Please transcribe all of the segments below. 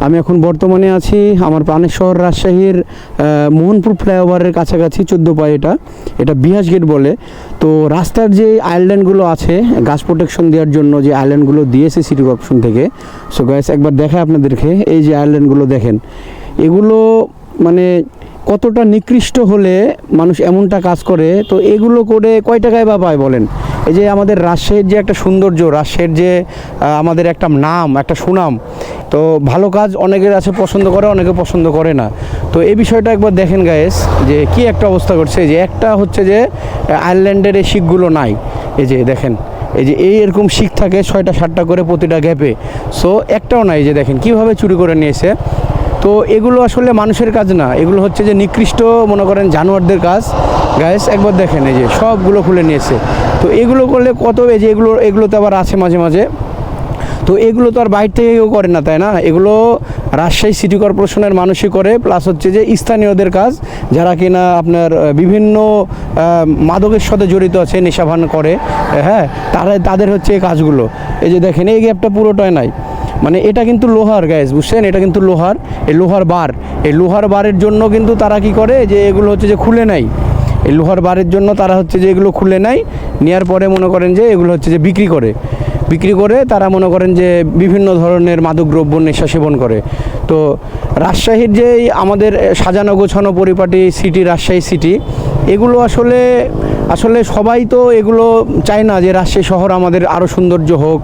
আমি এখন বর্তমানে আছি আমার প্রাণের শহর রাজশাহীর মোহনপুর ফ্লাইওভারের কাছাকাছি 14 পাই। এটা বিহাস গেট বলে। তো রাস্তার যে আইল্যান্ডগুলো আছে গাছ প্রোটেকশন দেওয়ার জন্য যে আইল্যান্ডগুলো দিয়েছে সিটি কর্পোরেশন থেকে, সো গাইস একবার দেখায় আপনাদেরকে। এই যে আইল্যান্ডগুলো দেখেন, এগুলো মানে কতটা নিকৃষ্ট হলে মানুষ এমনটা কাজ করে। তো এগুলো করে কয় টাকায় বা পায় বলেন? এই যে আমাদের রাজশাহীর যে একটা সৌন্দর্য, রাজশাহীর যে আমাদের একটা নাম, একটা সুনাম, তো ভালো কাজ অনেকের আছে পছন্দ করে, অনেকে পছন্দ করে না। তো এই বিষয়টা একবার দেখেন গাইস, যে কি একটা অবস্থা করছে। যে একটা হচ্ছে যে আয়ারল্যান্ডের এই শিখগুলো নাই, এই যে দেখেন, এই যে এরকম শিখ থাকে 6টা 7টা করে প্রতিটা গ্যাপে, সো একটাও নাই। যে দেখেন কিভাবে চুরি করে নিয়েছে। তো এগুলো আসলে মানুষের কাজ না, এগুলো হচ্ছে যে নিকৃষ্ট মনে করেন জানোয়ারদের কাজ। গাইস একবার দেখেন, এই যে সবগুলো খুলে নিয়েছে। তো এগুলো করলে কত, এই যে এগুলোতে আবার আছে মাঝে মাঝে। তো এগুলো তো আর বাইরে থেকে কেউ করে না, তাই না? এগুলো রাজশাহী সিটি কর্পোরেশনের মানুষই করে, প্লাস হচ্ছে যে স্থানীয়দের কাজ, যারা কিনা আপনার বিভিন্ন মাদকের সাথে জড়িত আছে, নেশাভান করে, হ্যাঁ, তাদের হচ্ছে এই কাজগুলো। এই যে দেখেন এই গ্যাপটা পুরোটাই নাই, মানে এটা কিন্তু লোহার গাইস, বুঝছেন? এটা কিন্তু লোহার, এই লোহার বার, এই লোহার বারের জন্য কিন্তু তারা কি করে, যে এগুলো হচ্ছে যে খুলে নেয়। এই লোহার বারের জন্য তারা হচ্ছে যে এগুলো খুলে নেয়, নেওয়ার পরে মনে করেন যে এগুলো হচ্ছে যে বিক্রি করে তারা মনে করেন যে বিভিন্ন ধরনের মাদকদ্রব্য নেশা সেবন করে। তো রাজশাহীর যে আমাদের সাজানো গোছানো পরিপাটি সিটি, রাজশাহী সিটি, এগুলো আসলে সবাই তো এগুলো চায় না যে রাজশাহী শহর আমাদের আরও সৌন্দর্য হোক,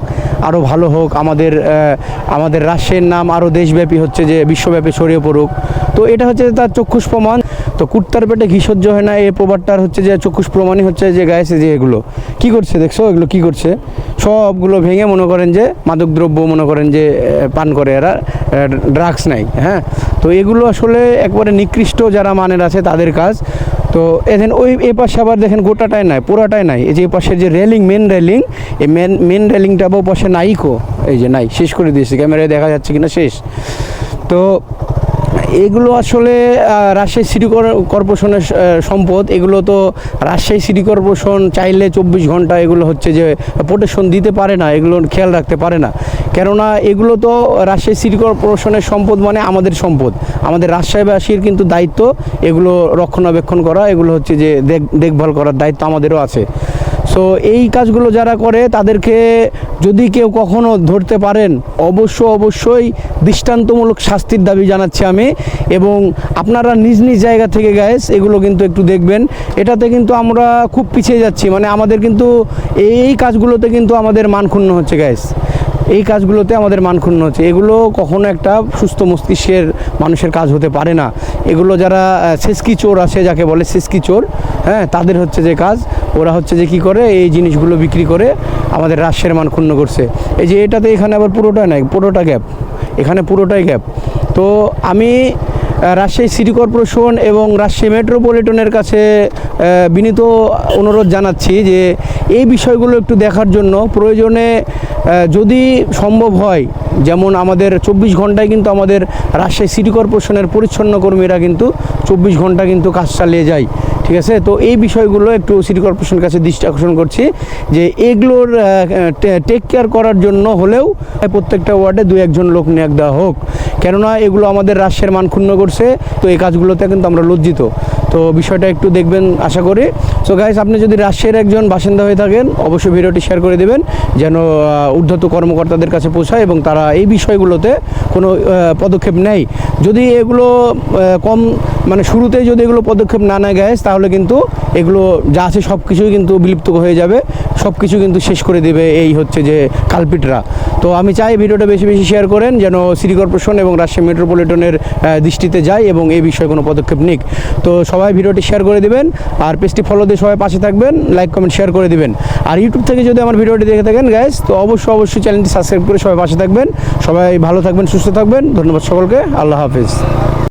আরও ভালো হোক, আমাদের রাজশাহীর নাম আরও দেশব্যাপী হচ্ছে যে বিশ্বব্যাপী ছড়িয়ে পড়ুক। তো এটা হচ্ছে তার চক্ষুষ প্রমাণ। তো কুত্তার পেটে ঘি সহ্য হয় না, এই প্রবাদটার হচ্ছে যে চক্ষুষ প্রমাণই হচ্ছে যে গায়েছে যে এগুলো কি করছে, দেখছো এগুলো কি করছে? সবগুলো ভেঙে মনে করেন যে মাদকদ্রব্য মনে করেন যে পান করে এরা, ড্রাগস নাই, হ্যাঁ। তো এগুলো আসলে একবারে নিকৃষ্ট যারা মানের আছে তাদের কাজ। তো এখানে এই পাশে আবার দেখেন গোটাটাই নাই, পুরাটাই নাই। এই যে এই পাশের যে রেলিং, মেন রেলিং, এই মেন রেলিংটা ও পাশে নাইকো, এই যে নাই, শেষ করে দিয়েছে, ক্যামেরায় দেখা যাচ্ছে কিনা শেষ। তো এগুলো আসলে রাজশাহী সিটি কর্পোরেশনের সম্পদ। এগুলো তো রাজশাহী সিটি কর্পোরেশন চাইলে 24 ঘন্টা এগুলো হচ্ছে যে প্রোটেকশন দিতে পারে না, এগুলো খেয়াল রাখতে পারে না। কেননা এগুলো তো রাজশাহী সিটি কর্পোরেশনের সম্পদ, মানে আমাদের সম্পদ, আমাদের রাজশাহীবাসীর কিন্তু দায়িত্ব এগুলো রক্ষণাবেক্ষণ করা, এগুলো হচ্ছে যে দেখভাল করার দায়িত্ব আমাদেরও আছে। সো এই কাজগুলো যারা করে তাদেরকে যদি কেউ কখনো ধরতে পারেন, অবশ্যই দৃষ্টান্তমূলক শাস্তির দাবি জানাচ্ছি আমি। এবং আপনারা নিজ নিজ জায়গা থেকে গাইস এগুলো কিন্তু একটু দেখবেন। এটাতে কিন্তু আমরা খুব পিছিয়ে যাচ্ছি, মানে আমাদের কিন্তু এই কাজগুলোতে কিন্তু আমাদের মান ক্ষুণ্ণ হচ্ছে গাইস, এই কাজগুলোতে আমাদের মান ক্ষুণ্ণ হচ্ছে। এগুলো কখনো একটা সুস্থ মস্তিষ্কের মানুষের কাজ হতে পারে না। এগুলো যারা সেসকি চোর আছে, যাকে বলে সেসকি চোর, হ্যাঁ, তাদের হচ্ছে যে কাজ। ওরা হচ্ছে যে কী করে, এই জিনিসগুলো বিক্রি করে আমাদের রাষ্ট্রের মান ক্ষুণ্ণ করছে। এই যে এটাতে এখানে আবার পুরোটা নাই, পুরোটা গ্যাপ, এখানে পুরোটাই গ্যাপ। তো আমি রাজশাহী সিটি কর্পোরেশন এবং রাজশাহী মেট্রোপলিটনের কাছে বিনীত অনুরোধ জানাচ্ছি যে এই বিষয়গুলো একটু দেখার জন্য। প্রয়োজনে যদি সম্ভব হয়, যেমন আমাদের 24 ঘন্টায় কিন্তু আমাদের রাজশাহী সিটি কর্পোরেশনের পরিচ্ছন্ন কর্মীরা কিন্তু 24 ঘন্টা কিন্তু কাজ চালিয়ে যায়, ঠিক আছে? তো এই বিষয়গুলো একটু সিটি কর্পোরেশনের কাছে দৃষ্টি আকর্ষণ করছি যে এগুলোর টেক কেয়ার করার জন্য হলেও প্রত্যেকটা ওয়ার্ডে 2-1 জন লোক নিয়োগ দেওয়া হোক। কেননা এগুলো আমাদের রাষ্ট্রের মান ক্ষুণ্ণ করছে। তো এই কাজগুলোতে কিন্তু আমরা লজ্জিত। তো বিষয়টা একটু দেখবেন আশা করি। সো গাইস, আপনি যদি রাজশাহীর একজন বাসিন্দা হয়ে থাকেন, অবশ্যই ভিডিওটি শেয়ার করে দেবেন যেন ঊর্ধ্বত কর্মকর্তাদের কাছে পৌঁছায় এবং তারা এই বিষয়গুলোতে কোনো পদক্ষেপ নেয়। যদি এগুলো মানে শুরুতেই যদি এগুলো পদক্ষেপ না নেয় গাইস, তাহলে কিন্তু এগুলো যা আছে সব কিছুই কিন্তু বিলুপ্ত হয়ে যাবে, সব কিছু কিন্তু শেষ করে দেবে এই হচ্ছে যে কালপিটরা। তো আমি চাই ভিডিওটা বেশি বেশি শেয়ার করেন যেন সিটি কর্পোরেশন এবং রাজশাহী মেট্রোপলিটনের দৃষ্টিতে যায় এবং এই বিষয়ে কোনো পদক্ষেপ নিক। তো সবাই ভিডিওটি শেয়ার করে দিবেন, আর পেজটি ফলো দিয়ে সবাই পাশে থাকবেন, লাইক কমেন্ট শেয়ার করে দিবেন। আর ইউটিউব থেকে যদি আমার ভিডিওটি দেখে থাকেন গাইস, তো অবশ্যই চ্যানেলটি সাবস্ক্রাইব করে সবাই পাশে থাকবেন। সবাই ভালো থাকবেন, সুস্থ থাকবেন। ধন্যবাদ সকলকে, আল্লাহ হাফিজ।